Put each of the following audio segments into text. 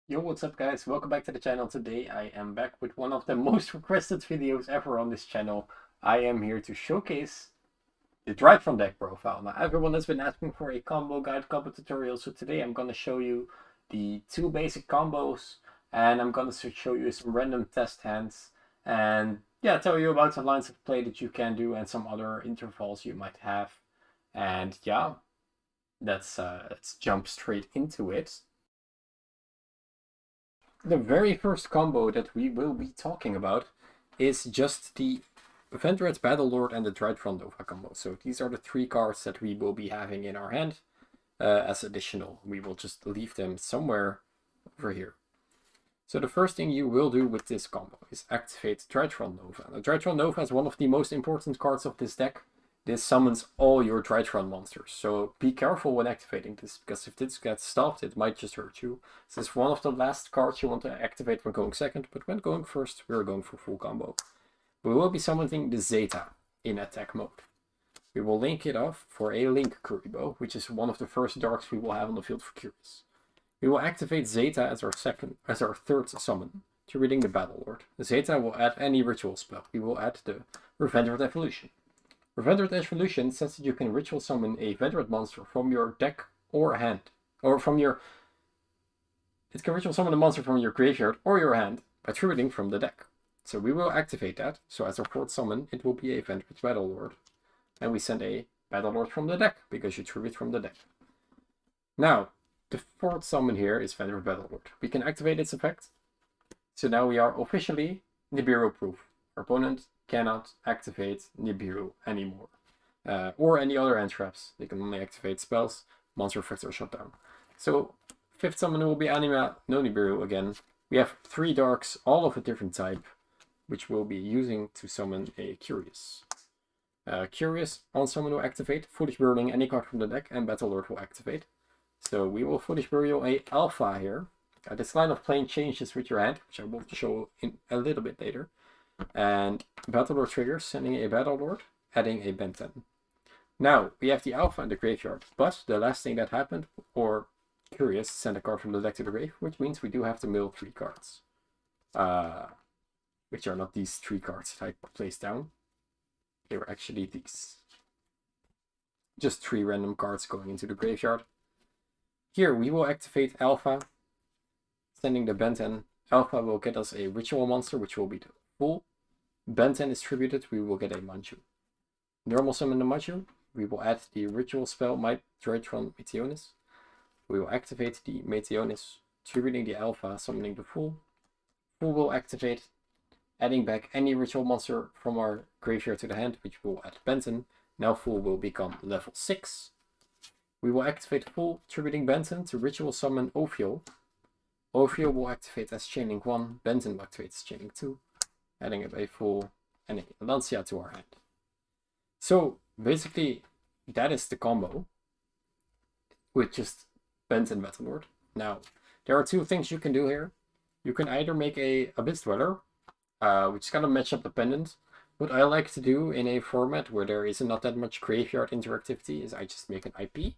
Yo, what's up guys? Welcome back to the channel. Today I am back with one of the most requested videos ever on this channel. I am here to showcase the Drytron deck profile. Now everyone has been asking for a combo guide, combo tutorial, so today I'm going to show you the two basic combos and I'm going to show you some random test hands and yeah, tell you about the lines of play that you can do and some other intervals you might have. And yeah, let's jump straight into it. The very first combo that we will be talking about is just the Vendread Battlelord and the Drytron Nova combo. So these are the three cards that we will be having in our hand as additional. We will just leave them somewhere over here. So the first thing you will do with this combo is activate Drytron Nova. Now, Drytron Nova is one of the most important cards of this deck. This summons all your Drytron monsters, so be careful when activating this, because if this gets stopped, it might just hurt you. This is one of the last cards you want to activate when going second, but when going first, we're going for full combo. We will be summoning the Zeta in attack mode. We will link it off for a Link Kuriboh, which is one of the first darks we will have on the field for Curious. We will activate Zeta as our third summon, triggering the Battlelord. Zeta will add any ritual spell. We will add the Vendread Evolution. Vendread Evolution says that you can ritual summon a Vendread monster from your deck or hand, or from your. It can ritual summon a monster from your graveyard or your hand by tributing from the deck. So we will activate that. So as our fourth summon, it will be a Vendread Battlelord, and we send a Battlelord from the deck because you tribute from the deck. Now the fourth summon here is Vendread Battlelord. We can activate its effect. So now we are officially Nibiru proof. Our opponent cannot activate Nibiru anymore. Or any other hand traps. They can only activate spells, monster effects are shut down. So fifth summon will be Anima, no Nibiru again. We have three darks, all of a different type, which we'll be using to summon a Curious. Curious on summon will activate, Foolish Burning any card from the deck, and Battlelord will activate. So we will Foolish Burial a Alpha here. This line of playing changes with your hand, which I will show in a little bit later. And Battlelord triggers, sending a Battlelord, adding a benten. Now, we have the Alpha in the graveyard, but the last thing that happened, or Curious, send a card from the deck to the grave, which means we do have to mill 3 cards. Which are not these 3 cards that I placed down. They were actually these. Just 3 random cards going into the graveyard. Here we will activate Alpha, sending the benten. Alpha will get us a ritual monster, which will be the full. Benten is tributed, we will get a Manchu. Normal summon the Manchu, we will add the ritual spell Drytron Meteonis. We will activate the Meteonis, tributing the Alpha, summoning the Fool. Fool will activate, adding back any ritual monster from our graveyard to the hand, which will add benten. Now Fool will become level 6. We will activate Fool, tributing benten to ritual summon Ophiel. Ophiel will activate as Chaining 1, benten will activate as Chaining 2, adding up a Fool and a Lancia to our hand. So basically, that is the combo with just benten Battlelord. Now, there are 2 things you can do here. You can either make a Abyss Dweller, which is kind of matchup dependent. What I like to do in a format where there is not that much graveyard interactivity is I just make an IP.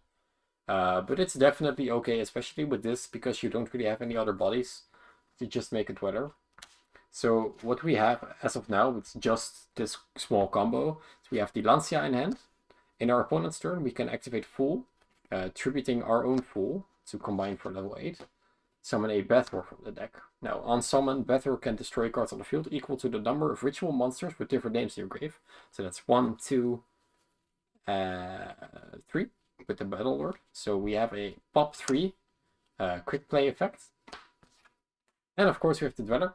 But it's definitely okay, especially with this, because you don't really have any other bodies to just make a Dweller. So what we have as of now with just this small combo, is we have the Lancia in hand. In our opponent's turn, we can activate Fool, tributing our own Fool to combine for level 8. Summon a Battlelord from the deck. Now, on summon, Battlelord can destroy cards on the field equal to the number of ritual monsters with different names in your grave. So that's 1, 2, 3 with the Battlelord. So we have a pop 3 quick play effect. And of course we have the Dweller.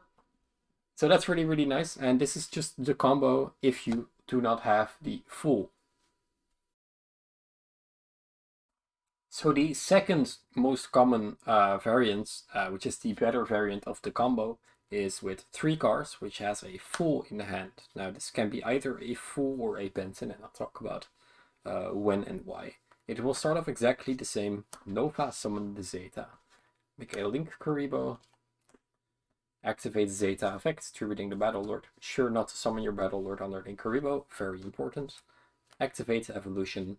So that's really, really nice. And this is just the combo if you do not have the Fool. So the second most common variant, which is the better variant of the combo, is with 3 cards, which has a Fool in the hand. Now this can be either a Fool or a benten, and I'll talk about when and why. It will start off exactly the same. Nova summon the Zeta. Make a Link Kuriboh. Activate Zeta effect, tributing the Battlelord. Sure not to summon your Battlelord under Link Kuriboh, very important. Activate Evolution.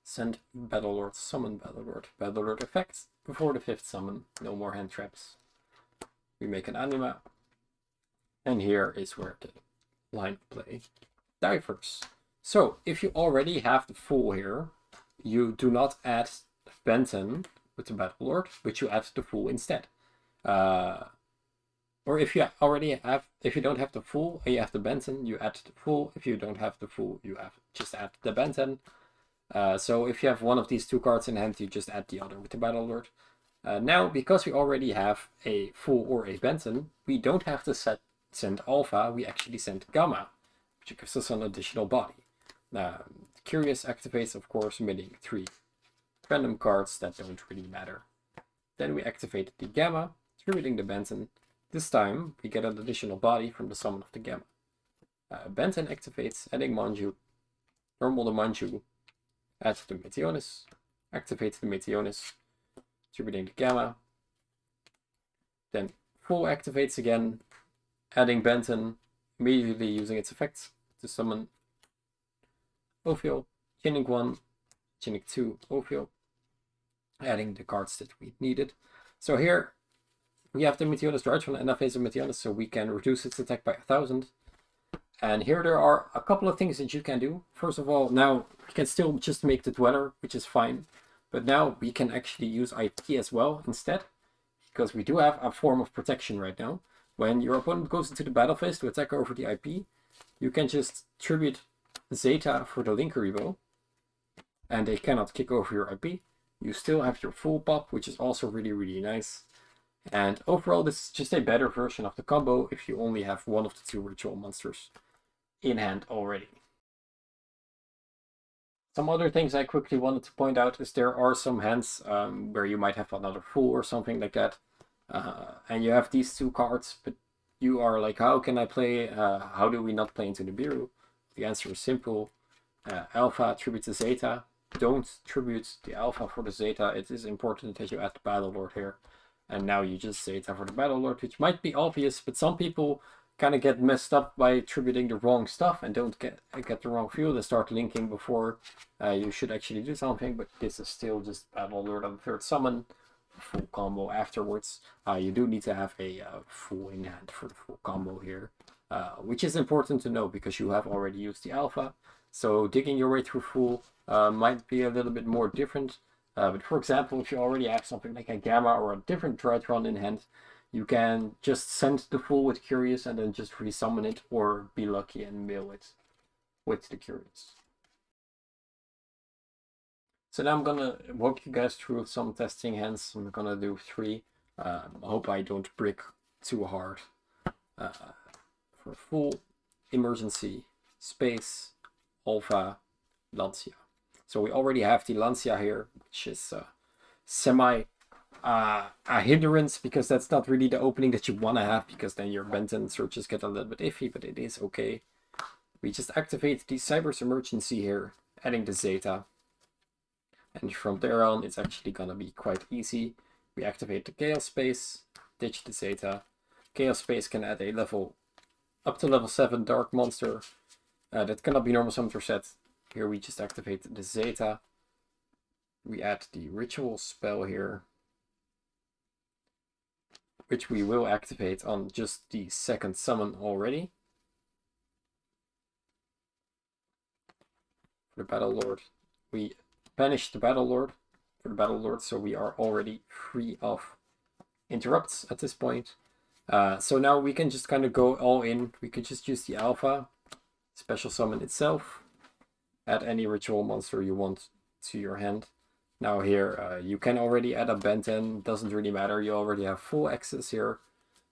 Send Battlelord, summon Battlelord. Battlelord effect before the 5th summon. No more hand traps. we make an anima. And here is where the line of play differs. So if you already have the Fool here, you do not add benten with the Battle Lord, but you add the Fool instead. Or if you don't have the Fool and you have the benten, you add the Fool. If you don't have the Fool, you just add the benten. So if you have one of these two cards in hand, you just add the other with the Battle Lord. Now, because we already have a Fool or a benten, we don't have to send Alpha, we actually send Gamma, which gives us an additional body. Curious activates, of course, emitting 3 random cards that don't really matter. Then we activate the Gamma, tributing the benten. This time, we get an additional body from the summon of the Gamma. Benten activates, adding Manju, normal the Manju, add the Meteonis, activate the Meteonis, tributing the Gamma. Then Fool activates again, adding benten, immediately using its effects to summon Ophiel, Chinning 1, Chinning 2, Ophiel, adding the cards that we needed. So here we have the Meteonis Drytron and a phase of Meteonis, so we can reduce its attack by 1000. And here there are a couple of things that you can do. First of all, now we can still just make the Dweller, which is fine. But now we can actually use IP as well instead, because we do have a form of protection right now. When your opponent goes into the battle phase to attack over the IP, you can just tribute Zeta for the Linker Revo, and they cannot kick over your IP. You still have your full pop, which is also really, really nice. And overall, this is just a better version of the combo if you only have one of the 2 ritual monsters in hand already. Some other things I quickly wanted to point out is there are some hands where you might have another Fool or something like that. And you have these 2 cards, but you are like, how can I play, how do we not play into Nibiru? The answer is simple. Alpha tributes the Zeta. Don't tribute the Alpha for the Zeta. It is important that you add the Battle Lord here. And now you just Zeta for the Battle Lord, which might be obvious, but some people kind of get messed up by tributing the wrong stuff and don't get the wrong field and start linking before you should actually do something. But this is still just Battle Lord on the 3rd summon. Full combo afterwards. You do need to have a Fool in hand for the full combo here, which is important to know because you have already used the Alpha. So digging your way through Fool might be a little bit more different. But for example, if you already have something like a Gamma or a different Drytron in hand, you can just send the Fool with Curious and then just resummon it, or be lucky and mill it with the Curious. So now I'm gonna walk you guys through some testing hands. I'm gonna do 3. I hope I don't brick too hard. For Fool, Emergency, Space, Alpha, Lancia. So we already have the Lancia here, which is semi a hindrance, because that's not really the opening that you want to have, because then your benten searches get a little bit iffy, but it is okay. We just activate the Cyber's Emergency here, adding the Zeta. And from there on, it's actually gonna be quite easy. We activate the Chaos Space, ditch the Zeta. Chaos Space can add a up to level 7 Dark Monster. That cannot be normal summoned or set. Here we just activate the Zeta. We add the Ritual spell here, which we will activate on just the 2nd summon already. For the Battle Lord, we banish the Battle Lord for the Battle Lord, so we are already free of interrupts at this point. So now we can just kind of go all in. We could just use the Alpha, special summon itself, add any ritual monster you want to your hand. Now here, you can already add a benten, doesn't really matter, you already have full access here.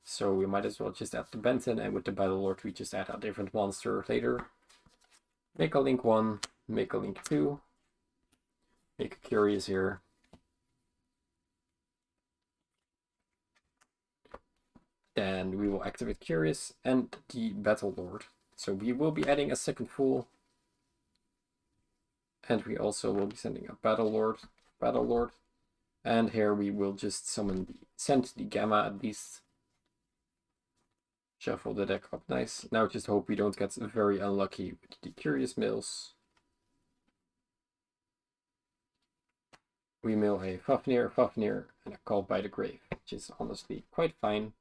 So we might as well just add the benten, and with the Battle Lord we just add a different monster later. Make a link 1, make a link 2, make a Curious here. Then we will activate Curious and the Battle Lord. So we will be adding a 2nd Fool. And we also will be sending a Battle Lord. And here we will just send the Gamma at least. Shuffle the deck up nice. Now just hope we don't get very unlucky with the Curious mills. We mill a Fafnir, and a Call by the Grave, which is honestly quite fine.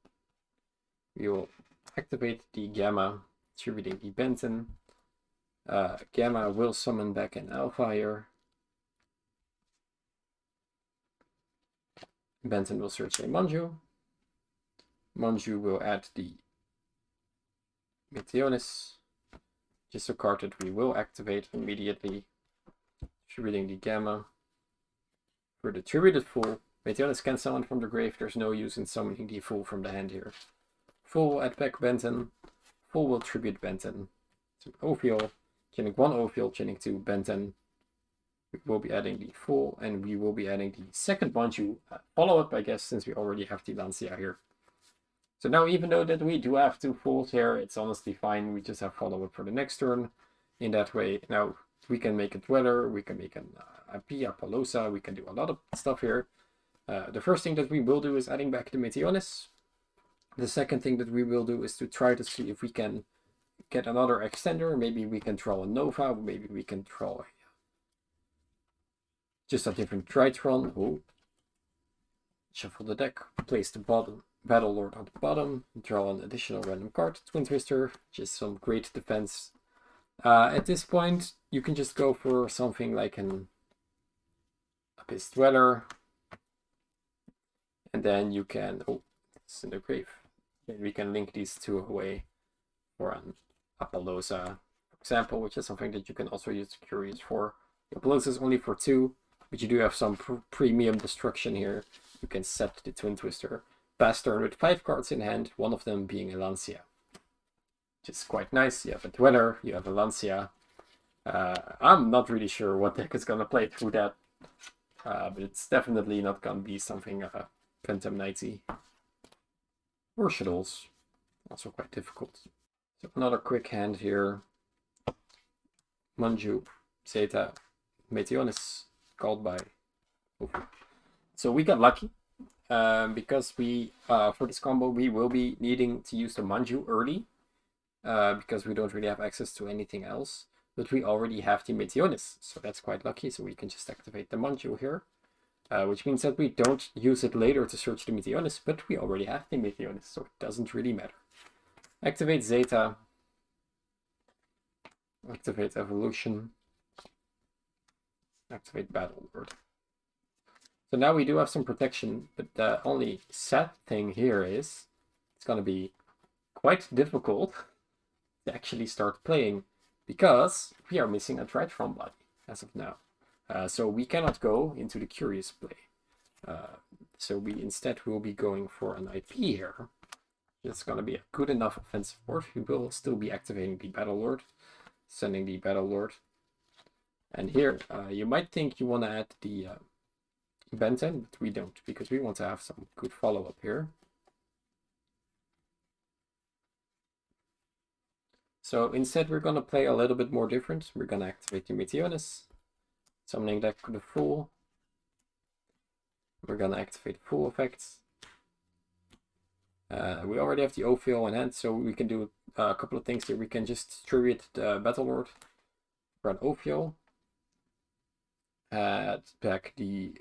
We will activate the Gamma, distributing the benten. Gamma will summon back an Alpha here. Benten will search a Manju. Manju will add the Meteonis, just a card that we will activate immediately, distributing the Gamma. For the Tributed Fool, Meteonis can summon from the grave. There's no use in summoning the Fool from the hand here. Fool will add back benten. Fool will tribute benten. So Ophiel, chaining 1 Ophiel, chaining 2 benten. We will be adding the Fool, and we will be adding the second Manju follow-up, I guess, since we already have the Lancia here. So now, even though that we do have 2 Fools here, it's honestly fine. We just have follow-up for the next turn. In that way, now we can make a Dweller, we can make an IP, a Palosa, we can do a lot of stuff here. The first thing that we will do is adding back the Meteonis. The second thing that we will do is to try to see if we can get another extender. Maybe we can draw a Nova, maybe we can draw just a different Drytron. Oh. Shuffle the deck, place the Battle Lord on the bottom, draw an additional random card, Twin Twister, just some great defense. At this point, you can just go for something like an Abyss Dweller, and then you can, oh, it's in the grave. Then we can link these two away for an Apollosa, for example, which is something that you can also use the Curious for. The Apollosa is only for 2, but you do have some premium destruction here. You can set the Twin Twister. Pass turn with 5 cards in hand, one of them being a Lancia. Which is quite nice. You have a Dweller, you have a Lancia. I'm not really sure what deck is going to play through that. But it's definitely not going to be something Phantom Knighty. Or Shadows. Also quite difficult. So another quick hand here. Manju, Zeta, Meteonis, called by. So we got lucky. Because we, for this combo, we will be needing to use the Manju early. Because we don't really have access to anything else. But we already have the Meteonis, so that's quite lucky. So we can just activate the Manju here. Which means that we don't use it later to search the Meteonis, but we already have the Meteonis, so it doesn't really matter. Activate Zeta. Activate Evolution. Activate Battle Lord. So now we do have some protection, but the only sad thing here is it's going to be quite difficult to actually start playing because we are missing a Drytron body as of now. So we cannot go into the Curious play. So we instead will be going for an IP here. It's going to be a good enough offensive board. We will still be activating the Battle Lord, sending the Battle Lord. And here, you might think you want to add the benten, but we don't, because we want to have some good follow-up here. So instead, we're going to play a little bit more different. We're going to activate the Meteonis, summoning deck the Fool. We're going to activate Fool effects. We already have the Ophiel in hand, so we can do a couple of things here. We can just tribute the Battle Lord for an Ophiel. Add back the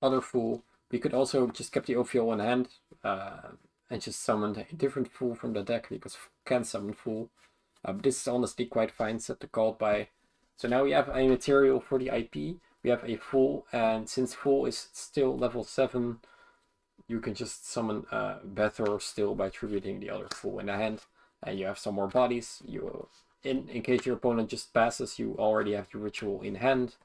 other Fool. We could also just keep the Ophiel in hand and just summon a different Fool from the deck, because can summon Fool. But this is honestly quite fine, set to call by. So now we have a material for the IP. We have a Fool, and since Fool is still level 7, you can just summon Bethor still by tributing the other Fool in the hand. And you have some more bodies. You, in case your opponent just passes, you already have the ritual in hand.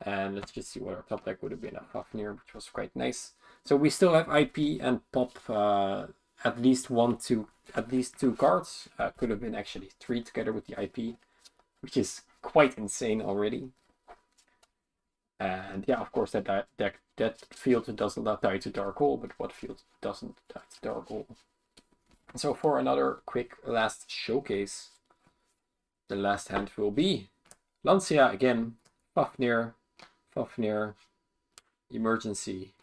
And let's just see what our top deck would have been at Fafnir, which was quite nice. So we still have IP and pop at least 2 cards. Could have been actually 3 together with the IP, which is quite insane already. And yeah, of course, that field does not die to Dark Hole, but what field doesn't die to Dark Hole? So for another quick last showcase, the last hand will be Lancia again, Fafnir, Emergency,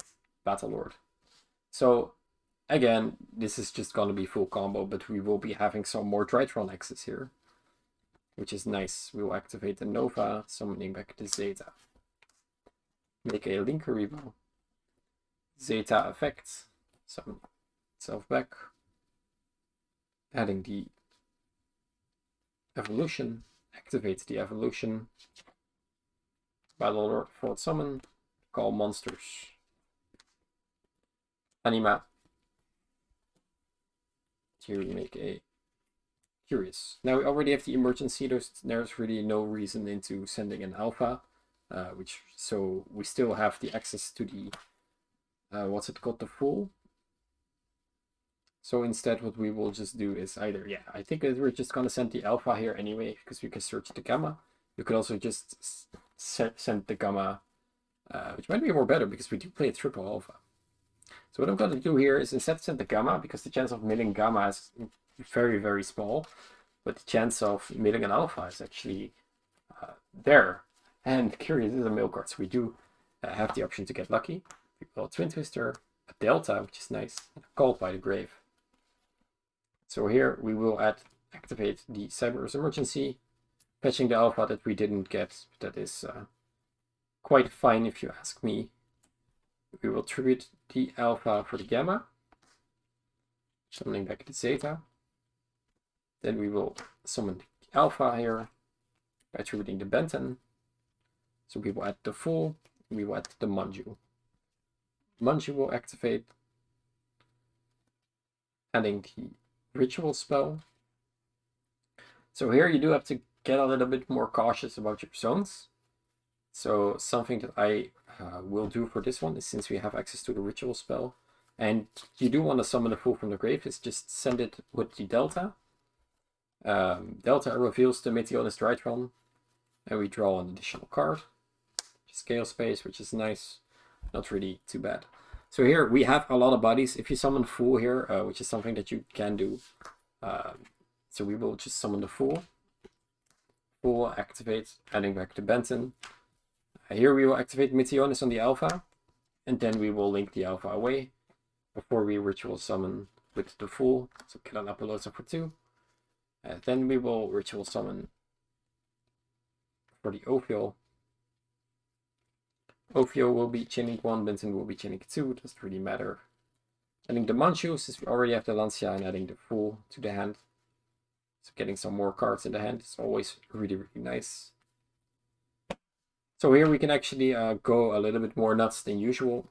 Battle Lord. So again, this is just going to be full combo, but we will be having some more Drytron X's here, which is nice. We will activate the Nova, summoning back the Zeta. Make a Linker Revo. Zeta effects, summon itself back. adding the evolution, activates the evolution, Battlelord Forward Summon, call monsters, Anima, to make a Curious. Now we already have the emergency, there's really no reason into sending an alpha, so we still have the access to the, what's it called, the full. So instead what we will just do is either, I think that we're just gonna send the alpha here anyway, because we can search the gamma. You could also just send the gamma, which might be more better because we do play a triple alpha. So what I'm gonna do here is instead send the gamma, because the chance of milling gamma is very, very small, but the chance of milling an alpha is actually there. And Curious is a mill card, so we do have the option to get lucky. We will Twin Twister, a Delta, which is nice, and a Called by the Grave. So here we will activate the Cyber's Emergency, fetching the alpha that we didn't get. That is quite fine if you ask me. We will tribute the alpha for the gamma, summoning back the Zeta. Then we will summon the alpha here by tributing the benten. So we will add the full, we will add the Manju. Manju will activate, adding the ritual spell. So here you do have to get a little bit more cautious about your zones. So something that I will do for this one is, since we have access to the ritual spell, and you do want to summon the full from the grave, is just send it with the Delta. Delta reveals the Meteorus Drytron, and we draw an additional card. Scale space, which is nice, not really too bad. So here we have a lot of bodies. If you summon full here, which is something that you can do, so we will just summon the full. Full activate, adding back the benten. Here we will activate Meteorus on the alpha, and then we will link the alpha away before we ritual summon with the full. So get an Alpha+Zeta for 2. Then we will ritual summon for the Ophio. Ophio will be chaining 1, Benton will be chaining 2, doesn't really matter. Adding the Manchu, since we already have the Lancia, and adding the full to the hand. So getting some more cards in the hand is always really, really nice. So here we can actually go a little bit more nuts than usual.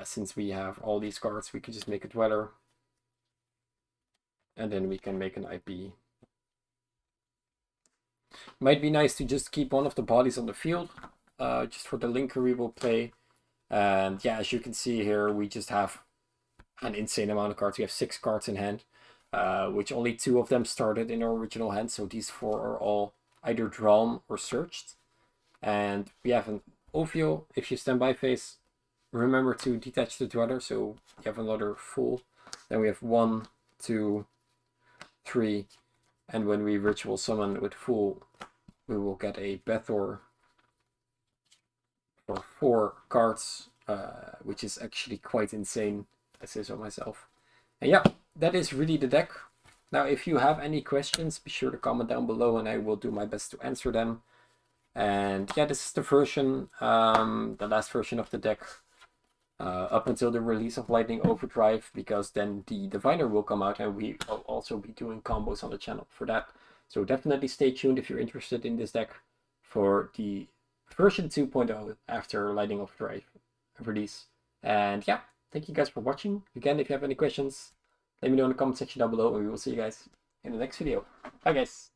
Since we have all these cards, we can just make a Dweller. And then we can make an IP. Might be nice to just keep one of the bodies on the field, just for the linker we will play. And yeah, as you can see here, we just have an insane amount of cards. We have 6 cards in hand, which only 2 of them started in our original hand. So these 4 are all either drawn or searched. And we have an Ophio. If you stand by phase, remember to detach the Dweller, so you have another full. Then we have 1, 2, 3, and when we ritual summon with full, we will get a Bethor for 4 cards, which is actually quite insane, I say so myself. And yeah, that is really the deck. Now, if you have any questions, be sure to comment down below and I will do my best to answer them. And yeah, this is the version, the last version of the deck, up until the release of Lightning Overdrive, because then the Diviner will come out and we will also be doing combos on the channel for that. So definitely stay tuned if you're interested in this deck for the version 2.0 after Lightning Overdrive release. And yeah, thank you guys for watching. Again, if you have any questions, let me know in the comment section down below and we will see you guys in the next video. Bye guys!